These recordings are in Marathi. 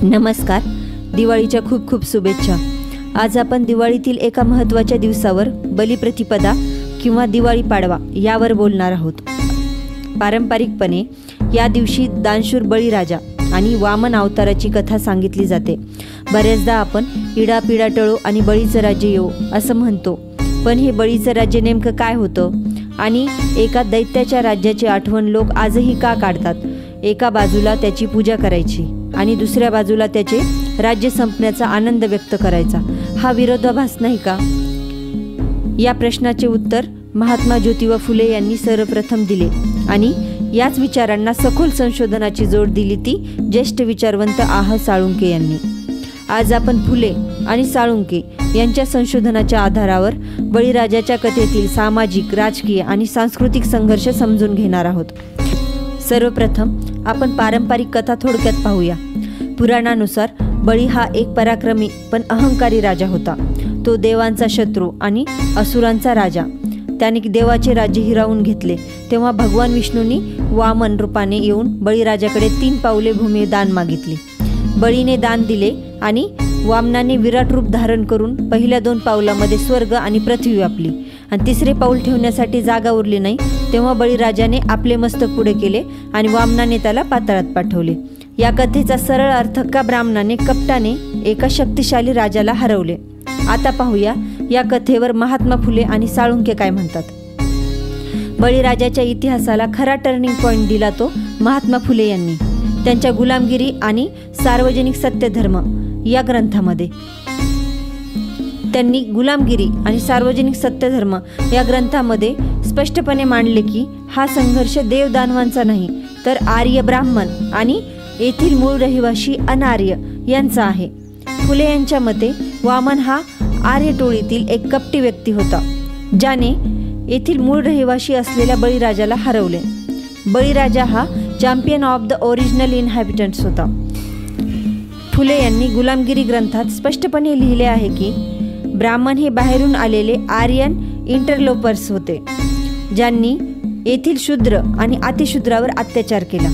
नमस्कार. दिवाळीच्या खूप खूप शुभेच्छा. आज आपण दिवाळीतील एका महत्त्वाच्या दिवसावर बलिप्रतिपदा किंवा दिवाळी पाडवा यावर बोलणार आहोत. पारंपरिकपणे या दिवशी दानशूर बळीराजा आणि वामन अवताराची कथा सांगितली जाते. बऱ्याचदा आपण इडापिडा टळो आणि बळीचं राज्य येवो असं म्हणतो, पण हे बळीचं राज्य नेमकं काय होतं आणि एका दैत्याच्या राज्याची आठवण लोक आजही का काढतात? एका बाजूला त्याची पूजा करायची आणि दुसऱ्या बाजूला त्याचे राज्य संपण्याचा आनंद व्यक्त करायचा. हा विरोधाभास नाही का? या प्रश्नाचे उत्तर महात्मा ज्योतिबा फुले यांनी सर्वप्रथम दिले आणि याच विचारांना सखोल संशोधनाची जोड दिली ती ज्येष्ठ विचारवंत साळुंखे यांनी. आज आपण फुले आणि साळुंखे यांच्या संशोधनाच्या आधारावर बळीराजाच्या कथेतील सामाजिक, राजकीय आणि सांस्कृतिक संघर्ष समजून घेणार आहोत. सर्वप्रथम आपण पारंपरिक कथा थोडक्यात पाहूया. पुराणानुसार बळी हा एक पराक्रमी पण अहंकारी राजा होता. तो देवांचा शत्रू आणि असुरांचा राजा. त्याने देवाचे राज्य हिरावून घेतले. तेव्हा भगवान विष्णूंनी वामन रूपाने येऊन बळीराजाकडे 3 पावले भूमी दान मागितली. बळीने दान दिले आणि वामनाने विराट रूप धारण करून पहिल्या 2 पावलामध्ये स्वर्ग आणि पृथ्वी व्यापली आणि 3रे पाऊल ठेवण्यासाठी जागा उरली नाही. तेव्हा बळीराजाने आपले मस्तक पुढे केले आणि वामनाने त्याला पाताळात पाठवले. या कथेचा सरळ अर्थ का ब्राह्मणाने कपटाने एका शक्तिशाली राजाला हरवले. आता पाहूया या कथेवर महात्मा फुले आणि साळुंखे काय म्हणतात. बळीराजाच्या इतिहासाला खरा टर्निंग पॉईंट दिला तो महात्मा फुले यांनी त्यांच्या गुलामगिरी आणि सार्वजनिक सत्यधर्म या ग्रंथामध्ये. त्यांनी गुलामगिरी आणि सार्वजनिक सत्यधर्म या ग्रंथामध्ये स्पष्टपणे मांडले की हा संघर्ष देवदानवांचा नाही, तर आर्य ब्राह्मण आणि येथील मूळ रहिवासी अनार्य यांचा आहे. फुले यांच्या मते वामन हा आर्य टोळीतील एक कपटी व्यक्ती होता, ज्याने येथील मूळ रहिवासी असलेल्या बळीराजाला हरवले. बळीराजा हा चॅम्पियन ऑफ द ओरिजिनल इन्हॅबिटंट्स होता. फुले यांनी गुलामगिरी ग्रंथात स्पष्टपणे लिहिले आहे की ब्राह्मण हे बाहेरून आलेले आर्यन इंटरलोपर्स होते, ज्यांनी येथील शूद्र आणि अतिशूद्रावर अत्याचार केला.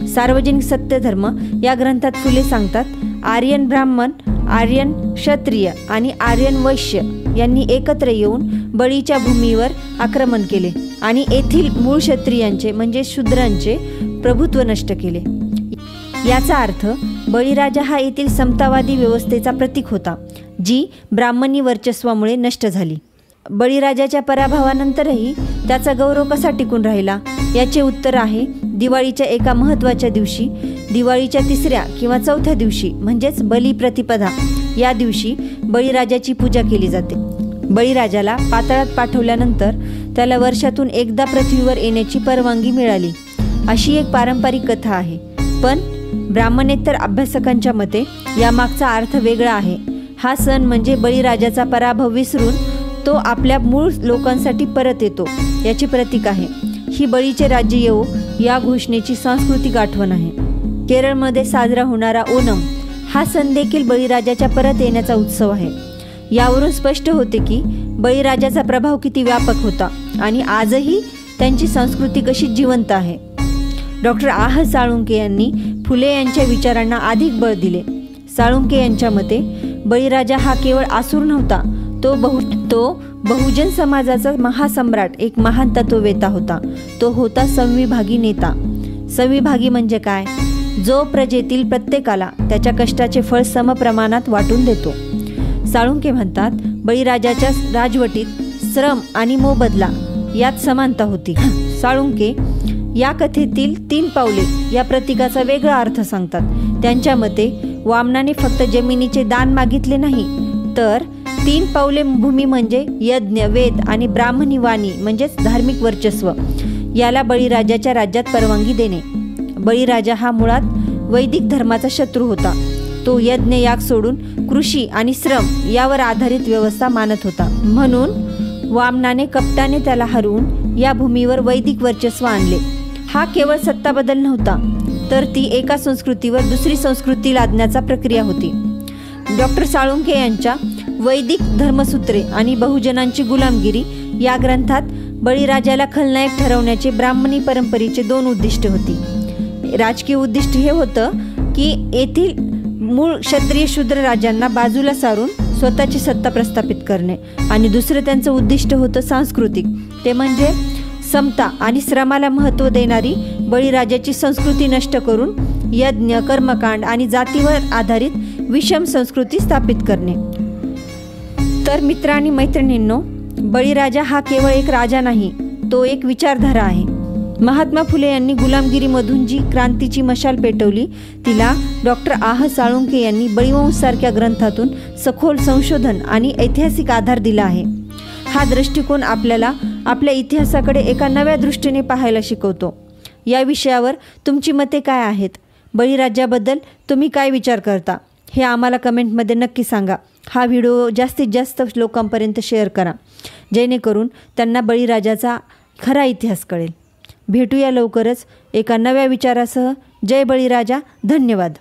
सार्वजनिक सत्यधर्म या ग्रंथात फुले सांगतात, आर्यन ब्राह्मण, आर्यन क्षत्रिय आणि आर्यन वैश्य यांनी एकत्र येऊन बळीच्या भूमीवर आक्रमण केले आणि येथील मूळ क्षत्रियांचे म्हणजे शूद्रांचे प्रभुत्व नष्ट केले. याचा अर्थ बळीराजा हा येथील समतावादी व्यवस्थेचा प्रतीक होता, जी ब्राह्मणी वर्चस्वामुळे नष्ट झाली. बळीराजाच्या पराभवानंतरही त्याचा गौरव कसा टिकून राहिला? याचे उत्तर आहे दिवाळीच्या एका महत्त्वाच्या दिवशी, दिवाळीच्या 3ऱ्या किंवा 4थ्या दिवशी म्हणजेच बलिप्रतिपदा या दिवशी बळीराजाची पूजा केली जाते. बळीराजाला पाताळात पाठवल्यानंतर त्याला वर्षातून एकदा पृथ्वीवर येण्याची परवानगी मिळाली, अशी एक पारंपरिक कथा आहे. पण ब्राह्मणेतर अभ्यासकांच्या मते यामागचा अर्थ वेगळा आहे. हा सण म्हणजे बळीराजाचा पराभव विसरून तो आपल्या मूळ लोकांसाठी परत येतो याचे प्रतीक आहे. ही बळीचे राज्य येवो या घोषणेची सांस्कृतिक आठवण आहे. केरळमध्ये साजरा होणारा ओणम हा सण देखील बळीराजाच्या परत येण्याचा उत्सव आहे. यावरून स्पष्ट होते की बळीराजाचा प्रभाव किती व्यापक होता आणि आजही त्यांची संस्कृती कशी जिवंत आहे. डॉक्टर साळुंखे यांनी फुले यांच्या विचारांना अधिक बळ दिले. साळुंखे यांच्या मते बळीराजा हा केवळ आसूर नव्हता, तो बहुजन समाजाचा महासम्राट, एक महान तत्ववेता होता. तो होता संविभागी नेता. संविभागी म्हणजे काय? जो प्रजेतील प्रत्येकाला त्याच्या कष्टाचे फळ समप्रमाणात वाटून देतो. साळुंखे म्हणतात, बळीराजाच्या राजवटीत श्रम आणि मोबदला यात समानता होती. साळुंखे या कथेतील 3 पावले या प्रतीकाचा वेगळा अर्थ सांगतात. त्यांच्या मते वामनाने फक्त जमिनीचे दान मागितले नाही, तर 3 पावले भूमी म्हणजे यज्ञ, वेद आणि ब्राह्मणी वाणी म्हणजेच धार्मिक वर्चस्व याला बळीराजाच्या राज्यात परवानगी देणे. बळीराजा हा मुळात वैदिक धर्माचा शत्रू होता. तो यज्ञ याग सोडून कृषी आणि श्रम यावर आधारित व्यवस्था मानत होता. म्हणून वामनाने कपटाने त्याला हरवून या भूमीवर वैदिक वर्चस्व आणले. हा केवळ सत्ता बदल नव्हता, तर ती एका संस्कृतीवर दुसरी संस्कृती लादण्याचा प्रक्रिया होती. डॉक्टर साळुंखे यांच्या वैदिक धर्मसूत्रे आणि बहुजनांची गुलामगिरी या ग्रंथात बळीराजाला खलनायक ठरवण्याचे ब्राह्मणी परंपरेचे 2 उद्दिष्टे होती. राजकीय उद्दिष्ट हे होतं की येथील मूळ क्षत्रिय शूद्र राजांना बाजूला सारून स्वतःची सत्ता प्रस्थापित करणे आणि दुसरं त्यांचं उद्दिष्ट होतं सांस्कृतिक, ते म्हणजे समता आणि श्रमाला महत्त्व देणारी बळीराजाची संस्कृती नष्ट करून यज्ञ, कर्मकांड आणि जातीवर आधारित विषम संस्कृती स्थापित करणे. तर मित्र आणि मैत्रिणींनो, बळीराजा हा केवळ एक राजा नाही, तो एक विचारधारा आहे. महात्मा फुले यांनी गुलामगिरीमधून जी क्रांतीची मशाल पेटवली तिला डॉक्टर आह साळुंखे यांनी बळीवंशसारख्या ग्रंथातून सखोल संशोधन आणि ऐतिहासिक आधार दिला आहे. हा दृष्टिकोन आपल्याला आपल्या इतिहासाकडे एका नव्या दृष्टीने पाहायला शिकवतो. या विषयावर तुमची मते काय आहेत? बळीराजाबद्दल तुम्ही काय विचार करता हे आम्हाला कमेंटमध्ये नक्की सांगा. हा व्हिडिओ जास्तीत जास्त लोकांपर्यंत शेअर करा, जेणेकरून त्यांना बळीराजाचा खरा इतिहास कळेल. भेटूया लवकरच एका नव्या विचारासह. जय बळीराजा. धन्यवाद.